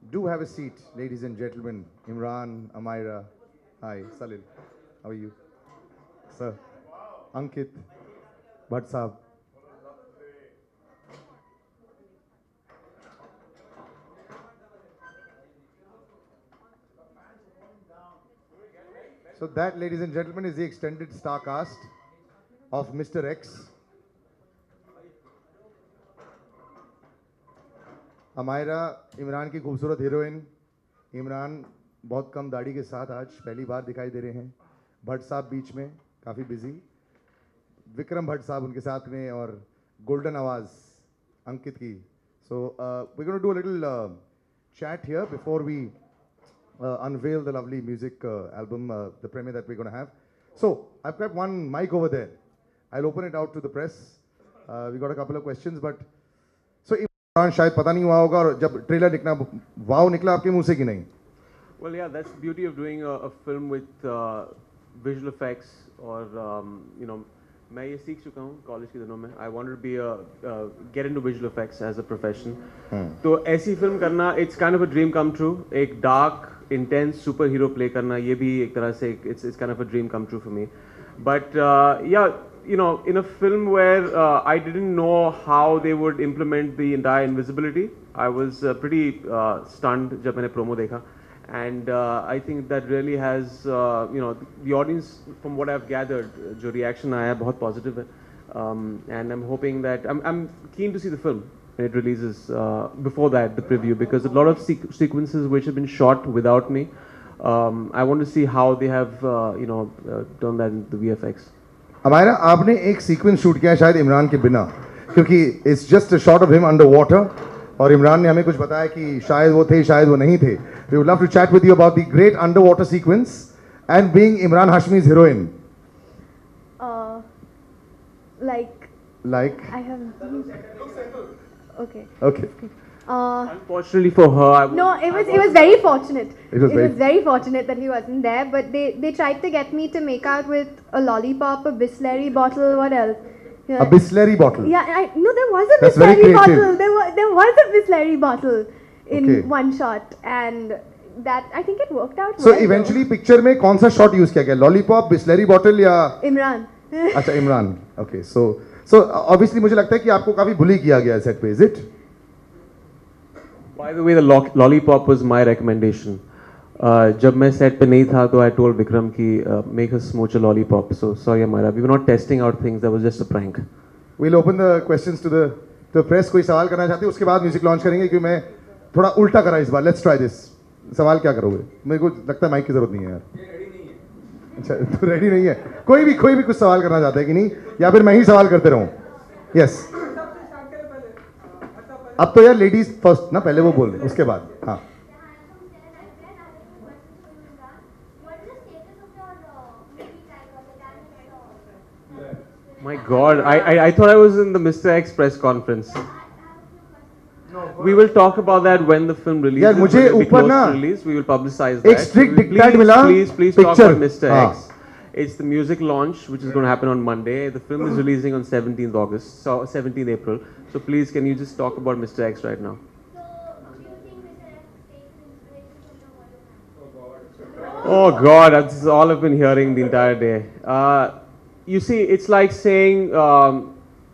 Do have a seat, ladies and gentlemen. Imran, Amira. Hi, Salil. How are you? Sir. Ankit. Bhatt Saab. So that, ladies and gentlemen, is the extended star cast of Mr. X. Amayra Imran की खूबसूरत heroine. Imran बहुत कम दाढ़ी के साथ आज पहली बार दिखाई दे रहे हैं. भट्ट साहब बीच में काफ़ी बिजी. विक्रम भट्ट साहब उनके साथ में और गोल्डन आवाज़ अंकित की. So we're going to do a little chat here before we unveil the lovely music album, the premiere that we're going to have. So I've got one mic over there. I'll open it out to the press. We got a couple of questions, but so शायद पता नहीं हुआ होगा और जब trailer निकला वाव निकला आपके मुंह से कि नहीं? Well, yeah, that's the beauty of doing a film with visual effects. और मैं ये सीख चुका हूँ कॉलेज के दिनों में. I wanted to be get into visual effects as a profession. तो ऐसी फिल्म करना, it's kind of a dream come true. एक dark, intense superhero play करना, ये भी एक तरह से it's kind of a dream come true for me. But yeah, in a film where I didn't know how they would implement the entire invisibility, I was pretty stunned जब मैंने promo देखा. And I think that really has, the audience, from what I've gathered, जो reaction आया है बहुत positive है. And I'm hoping that, I'm keen to see the film when it releases. Before that, the preview, because a lot of sequences which have been shot without me, I want to see how they have, done that in the VFX. Amayra, आपने एक sequence shoot किया है शायद इमरान के बिना, क्योंकि it's just a shot of him under water और इमरान ने हमें कुछ बताया कि शायद वो थे शायद वो नहीं थे. We would love to chat with you about the great underwater sequence and being Imran Hashmi's heroine. Like I have okay. Unfortunately for her, it was very fortunate. It was very fortunate that he wasn't there. But they tried to get me to make out with a lollipop, a Bisleri bottle, what else? Yeah. A Bisleri bottle. Yeah, no, there was a Bisleri bottle. There was a Bisleri bottle in one shot, and that I think it worked out. So eventually, picture में कौन सा shot use किया गया? Lollipop, Bisleri bottle या? Imran. अच्छा, Imran. Okay, so obviously मुझे लगता है कि आपको काफी bully किया गया set पे, is it? By the way, the lollipop was my recommendation. जब मैं set पे नहीं था तो I told Vikram कि make us smooch a lollipop. So sorry Amira, we were not testing out things. That was just a prank. We'll open the questions to the press. कोई सवाल करना चाहते हैं उसके बाद म्यूजिक लॉन्च करेंगे, क्योंकि मैं थोड़ा उल्टा करा इस बार. Let's try this. सवाल क्या करोगे? मेरे को लगता है माइक की जरूरत नहीं है यार. अच्छा, तो रेडी नहीं है. कोई भी कुछ सवाल करना चाहता है कि नहीं, या फिर मैं ही सवाल करते रहूं? यस. अब तो यार लेडीज फर्स्ट ना, पहले वो बोल रहे उसके बाद. हाँ. My God, I thought I was in the Mr. X press conference. We will talk about that when the film releases. यार मुझे ऊपर ना we will publicize that. एक strict dictate मिला. Please talk about Mr. X. It's the music launch, which is going to happen on Monday. The film is releasing on 17th August, so 17th April. So please, can you just talk about Mr. X right now? Oh God, that's all I've been hearing the entire day. You see, it's like saying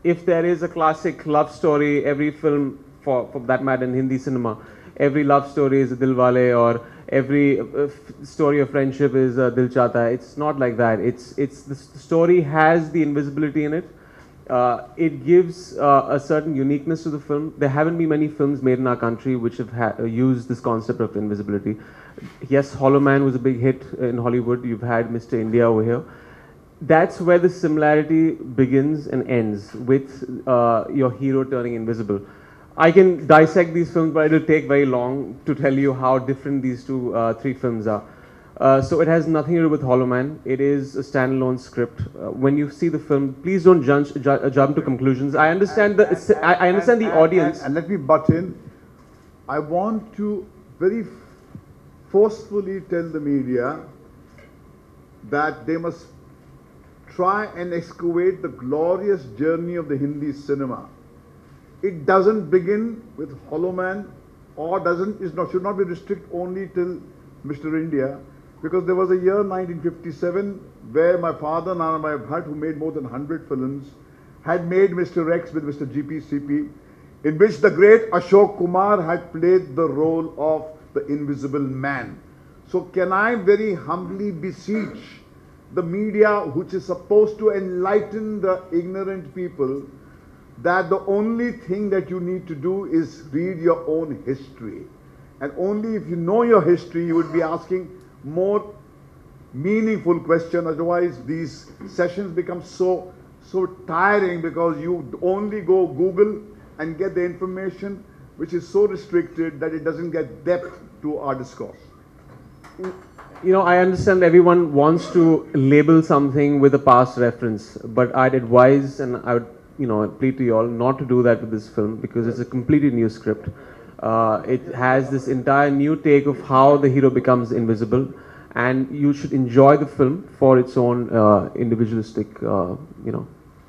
if there is a classic love story, every film, for that matter in Hindi cinema, every love story is a Dilwale, or every story of friendship is Dil Chahta Hai. It's not like that. The story has the invisibility in it. It gives a certain uniqueness to the film. There haven't been many films made in our country which have used this concept of invisibility. Yes, Hollow Man was a big hit in Hollywood. You've had Mr. India over here. That's where the similarity begins and ends, with your hero turning invisible. I can dissect these films, but it'll take very long to tell you how different these three films are. So it has nothing to do with Hollow Man. It is a standalone script. When you see the film, please don't jump to conclusions. I understand I understand the audience. And let me butt in. I want to very forcefully tell the media that they must try and excavate the glorious journey of the Hindi cinema. It doesn't begin with Hollow Man, or should not be restricted only till Mr. India, because there was a year 1957 where my father Nanabhai Bhatt, who made more than 100 films, had made Mr. X with Mr. GPCP, in which the great Ashok Kumar had played the role of the Invisible Man. So can I very humbly beseech the media, which is supposed to enlighten the ignorant people, that the only thing that you need to do is read your own history. And only if you know your history, you would be asking more meaningful questions. Otherwise, these sessions become so tiring, because you only go Google and get the information, which is so restricted that it doesn't get depth to our discourse. You know, I understand everyone wants to label something with a past reference, but I'd advise, and I would, plead to you all not to do that with this film, because it's a completely new script. It has this entire new take of how the hero becomes invisible, and you should enjoy the film for its own individualistic,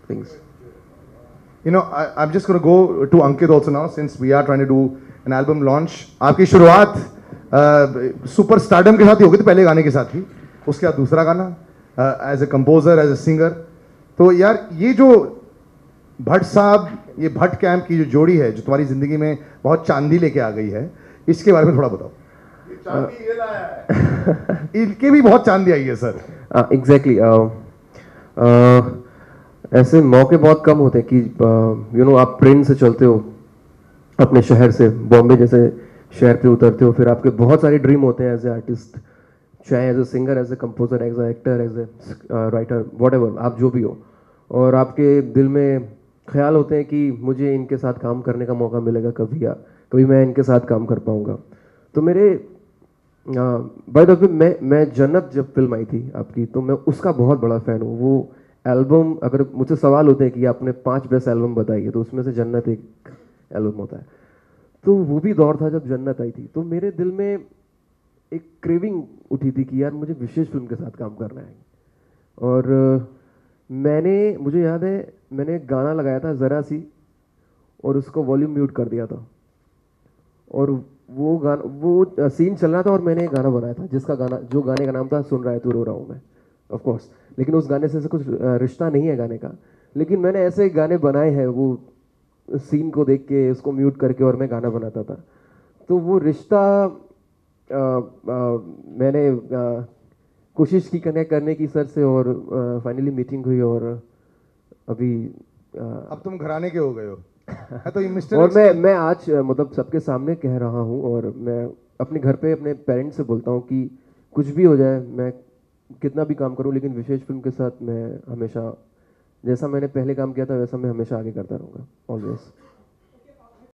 things. I'm just going to go to Ankit also now, since we are trying to do an album launch. आपकी शुरुआत super stardom के साथ ही होगी, तो पहले गाने के साथ ही, उसके बाद दूसरा गाना as a composer, as a singer. तो यार, ये जो भट्ट साहब, ये भट्ट कैंप की जो जोड़ी है, जो तुम्हारी जिंदगी में बहुत चांदी लेके आ गई है, इसके बारे में थोड़ा बताओ. चांदी ये लाया है. इनके भी बहुत चांदी आई है सर. एग्जैक्टली. ऐसे मौके बहुत कम होते हैं कि आप ट्रेन से चलते हो अपने शहर से, बॉम्बे जैसे शहर पे उतरते हो, फिर आपके बहुत सारे ड्रीम होते हैं एज ए आर्टिस्ट, चाहे as a singer, as a composer, as a actor, as a writer, whatever, आप जो भी हो, और आपके दिल में ख्याल होते हैं कि मुझे इनके साथ काम करने का मौका मिलेगा कभी, या कभी मैं इनके साथ काम कर पाऊँगा. तो मेरे बाय द वे, मैं जन्नत जब फिल्म आई थी आपकी, तो मैं उसका बहुत बड़ा फ़ैन हूँ. वो एल्बम, अगर मुझसे सवाल होते हैं कि आपने 5 बेस्ट एल्बम बताइए, तो उसमें से जन्नत एक एल्बम होता है. तो वो भी दौर था जब जन्नत आई थी, तो मेरे दिल में एक क्रेविंग उठी थी कि यार मुझे विशेष फिल्म के साथ काम करना है. और मुझे याद है, मैंने गाना लगाया था ज़रा सी, और उसको वॉल्यूम म्यूट कर दिया था, और वो सीन चल रहा था, और मैंने एक गाना बनाया था, जो गाने का नाम था सुन रहा है तू रो रहा हूँ मैं, ऑफ कोर्स. लेकिन उस गाने से कुछ रिश्ता नहीं है गाने का, लेकिन मैंने ऐसे गाने बनाए हैं, वो सीन को देख के, उसको म्यूट करके, और मैं गाना बनाता था. तो वो रिश्ता मैंने कोशिश की कनेक्ट करने की सर से, और फाइनली मीटिंग हुई, और अभी अब तुम घराने के हो गए हो. तो ये मिस्टर और मैं आज मतलब सबके सामने कह रहा हूँ, और मैं अपने घर पे अपने पेरेंट्स से बोलता हूँ कि कुछ भी हो जाए, मैं कितना भी काम करूँ, लेकिन विशेष फिल्म के साथ मैं हमेशा, जैसा मैंने पहले काम किया था वैसा मैं हमेशा आगे करता रहूँगा, ऑलवेज.